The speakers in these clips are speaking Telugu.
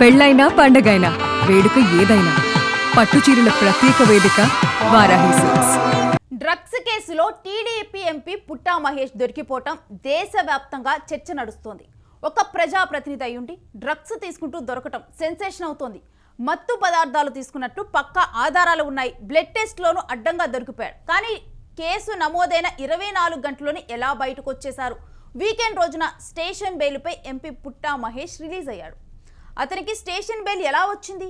పెళ్ళైనా పండగైనా వేడుక ఏదైనా పట్టుచీరల ప్రత్యేక వేదిక వారాహి సిల్క్స్. డ్రగ్స్ కేసులో టీడీపీ ఎంపీ పుట్టా మహేష్ దొరికిపోవటం దేశవ్యాప్తంగా చర్చ నడుస్తోంది. ఒక ప్రజాప్రతినిధి అయ్యుండి డ్రగ్స్ తీసుకుంటూ దొరకటం సెన్సేషన్ అవుతోంది. మత్తు పదార్థాలు తీసుకున్నట్టు పక్కా ఆధారాలు ఉన్నాయి. బ్లడ్ టెస్ట్లోనూ అడ్డంగా దొరికిపోయాడు. కానీ కేసు నమోదైన 24 గంటల్లోనే ఎలా బయటకు వచ్చేశారు? వీకెండ్ రోజున స్టేషన్ బెయిల్పై ఎంపీ పుట్టా మహేష్ రిలీజ్ అయ్యాడు. అతనికి స్టేషన్ బెయిల్ ఎలా వచ్చింది,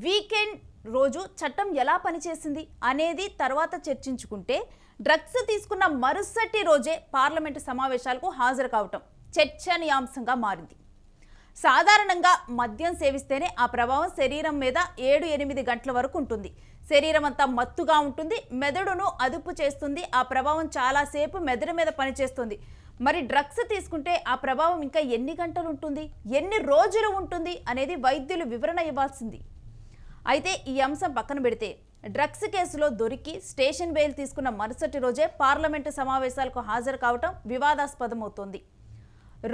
వీకెండ్ రోజు చట్టం ఎలా పనిచేసింది అనేది తర్వాత చర్చించుకుంటే, డ్రగ్స్ తీసుకున్న మరుసటి రోజే పార్లమెంటు సమావేశాలకు హాజరు కావటం చర్చనీయాంశంగా మారింది. సాధారణంగా మద్యం సేవిస్తేనే ఆ ప్రభావం శరీరం మీద 7-8 గంటల వరకు ఉంటుంది. శరీరం అంతా మత్తుగా ఉంటుంది, మెదడును అదుపు చేస్తుంది. ఆ ప్రభావం చాలాసేపు మెదడు మీద పనిచేస్తుంది. మరి డ్రగ్స్ తీసుకుంటే ఆ ప్రభావం ఇంకా ఎన్ని గంటలు ఉంటుంది, ఎన్ని రోజులు ఉంటుంది అనేది వైద్యులు వివరణ ఇవ్వాల్సింది. అయితే ఈ అంశం పక్కన పెడితే, డ్రగ్స్ కేసులో దొరికి స్టేషన్ బెయిల్ తీసుకున్న మరుసటి రోజే పార్లమెంటు సమావేశాలకు హాజరు కావటం వివాదాస్పదమవుతోంది.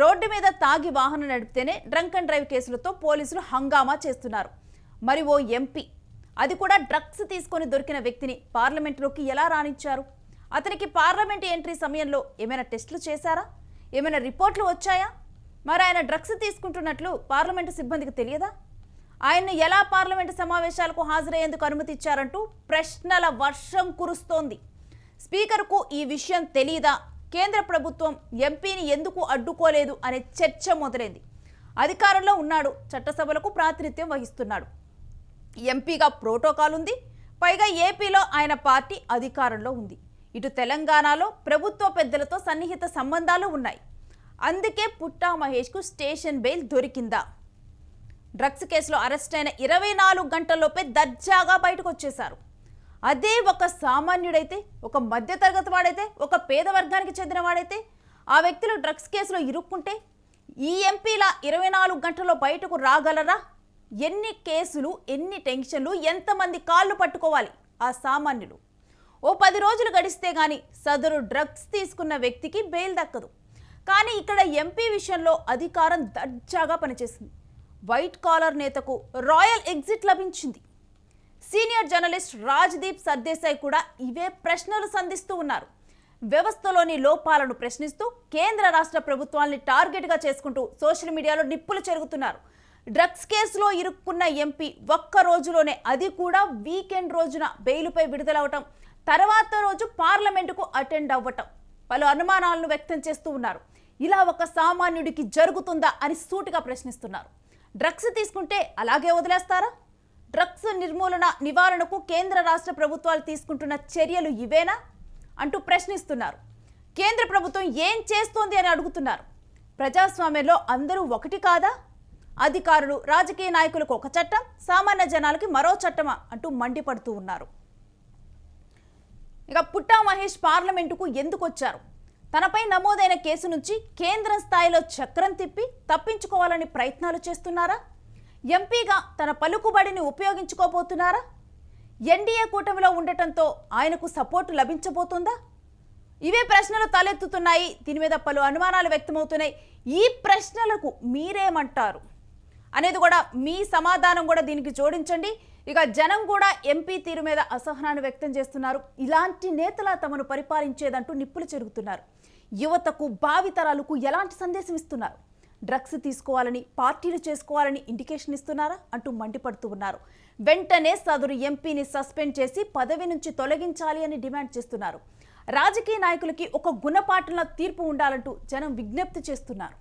రోడ్డు మీద తాగి వాహనం నడిపితేనే డ్రంక్ అండ్ డ్రైవ్ కేసులతో పోలీసులు హంగామా చేస్తున్నారు. మరి ఓ ఎంపీ, అది కూడా డ్రగ్స్ తీసుకొని దొరికిన వ్యక్తిని పార్లమెంటులోకి ఎలా రానిచ్చారు? అతనికి పార్లమెంట్ ఎంట్రీ సమయంలో ఏమైనా టెస్టులు చేశారా? ఏమైనా రిపోర్ట్లు వచ్చాయా? మరి ఆయన డ్రగ్స్ తీసుకుంటున్నట్లు పార్లమెంటు సిబ్బందికి తెలియదా? ఆయన్ను ఎలా పార్లమెంటు సమావేశాలకు హాజరయ్యేందుకు అనుమతి ఇచ్చారంటూ ప్రశ్నల వర్షం కురుస్తోంది. స్పీకర్కు ఈ విషయం తెలీదా? కేంద్ర ప్రభుత్వం ఎంపీని ఎందుకు అడ్డుకోలేదు అనే చర్చ మొదలైంది. అధికారంలో ఉన్నాడు, చట్టసభలకు ప్రాతినిధ్యం వహిస్తున్నాడు, ఎంపీగా ప్రోటోకాల్ ఉంది. పైగా ఏపీలో ఆయన పార్టీ అధికారంలో ఉంది. ఇటు తెలంగాణలో ప్రభుత్వ పెద్దలతో సన్నిహిత సంబంధాలు ఉన్నాయి. అందుకే పుట్టా మహేష్కు స్టేషన్ బెయిల్ దొరికిందా? డ్రగ్స్ కేసులో అరెస్ట్ అయిన 24 గంటల్లోపే దర్జాగా బయటకు వచ్చేశారు. అదే ఒక సామాన్యుడైతే, ఒక మధ్యతరగతి వాడైతే, ఒక పేద వర్గానికి చెందిన వాడైతే, ఆ వ్యక్తులు డ్రగ్స్ కేసులో ఇరుక్కుంటే ఈ ఎంపీల 24 గంటల్లో బయటకు రాగలరా? ఎన్ని కేసులు, ఎన్ని టెన్షన్లు, ఎంతమంది కాళ్ళు పట్టుకోవాలి ఆ సామాన్యులు? ఓ 10 రోజులు గడిస్తే గాని సదరు డ్రగ్స్ తీసుకున్న వ్యక్తికి బెయిల్ దక్కదు. కానీ ఇక్కడ ఎంపీ విషయంలో అధికారం దర్జాగా పనిచేసింది. వైట్ కాలర్ నేతకు రాయల్ ఎగ్జిట్ లభించింది. సీనియర్ జర్నలిస్ట్ రాజ్దీప్ సర్దేశాయ్ కూడా ఇవే ప్రశ్నలు సంధిస్తూ ఉన్నారు. వ్యవస్థలోని లోపాలను ప్రశ్నిస్తూ కేంద్ర రాష్ట్ర ప్రభుత్వాల్ని టార్గెట్గా చేసుకుంటూ సోషల్ మీడియాలో నిప్పులు చెరుగుతున్నారు. డ్రగ్స్ కేసులో ఇరుక్కున్న ఎంపీ ఒక్క రోజులోనే, అది కూడా వీకెండ్ రోజున బెయిలుపై విడుదలవటం, తర్వాత రోజు పార్లమెంటుకు అటెండ్ అవ్వటం పలు అనుమానాలను వ్యక్తం చేస్తూ ఉన్నారు. ఇలా ఒక సామాన్యుడికి జరుగుతుందా అని సూటిగా ప్రశ్నిస్తున్నారు. డ్రగ్స్ తీసుకుంటే అలాగే వదిలేస్తారా? డ్రగ్స్ నివారణకు కేంద్ర రాష్ట్ర ప్రభుత్వాలు తీసుకుంటున్న చర్యలు ఇవేనా అంటూ ప్రశ్నిస్తున్నారు. కేంద్ర ప్రభుత్వం ఏం చేస్తోంది అని అడుగుతున్నారు. ప్రజాస్వామ్యంలో అందరూ ఒకటి కాదా? అధికారులు, రాజకీయ నాయకులకు ఒక చట్టం, సామాన్య జనాలకి మరో చట్టమా అంటూ మండిపడుతూ ఉన్నారు. ఇక పుట్టా మహేష్ పార్లమెంటుకు ఎందుకు వచ్చారు? తనపై నమోదైన కేసు నుంచి కేంద్ర స్థాయిలో చక్రం తిప్పి తప్పించుకోవాలని ప్రయత్నాలు చేస్తున్నారా? ఎంపీగా తన పలుకుబడిని ఉపయోగించుకోబోతున్నారా? ఎన్డీఏ కూటమిలో ఉండటంతో ఆయనకు సపోర్టు లభించబోతుందా? ఇవే ప్రశ్నలు తలెత్తుతున్నాయి. దీని మీద పలు అనుమానాలు వ్యక్తమవుతున్నాయి. ఈ ప్రశ్నలకు మీరేమంటారు అనేది కూడా, మీ సమాధానం కూడా దీనికి జోడించండి. ఇక జనం కూడా ఎంపీ తీరు మీద అసహనాన్ని వ్యక్తం చేస్తున్నారు. ఇలాంటి నేతలా తమను పరిపాలించేదంటూ నిప్పులు చెరుగుతున్నారు. యువతకు, భావితరాలకు ఎలాంటి సందేశం ఇస్తున్నారు? డ్రగ్స్ తీసుకోవాలని, పార్టీలు చేసుకోవాలని ఇండికేషన్ ఇస్తున్నారా అంటూ మండిపడుతూ ఉన్నారు. వెంటనే సదరు ఎంపీని సస్పెండ్ చేసి పదవి నుంచి తొలగించాలి అని డిమాండ్ చేస్తున్నారు. రాజకీయ నాయకులకి ఒక గుణపాఠంలో తీర్పు ఉండాలంటూ జనం విజ్ఞప్తి చేస్తున్నారు.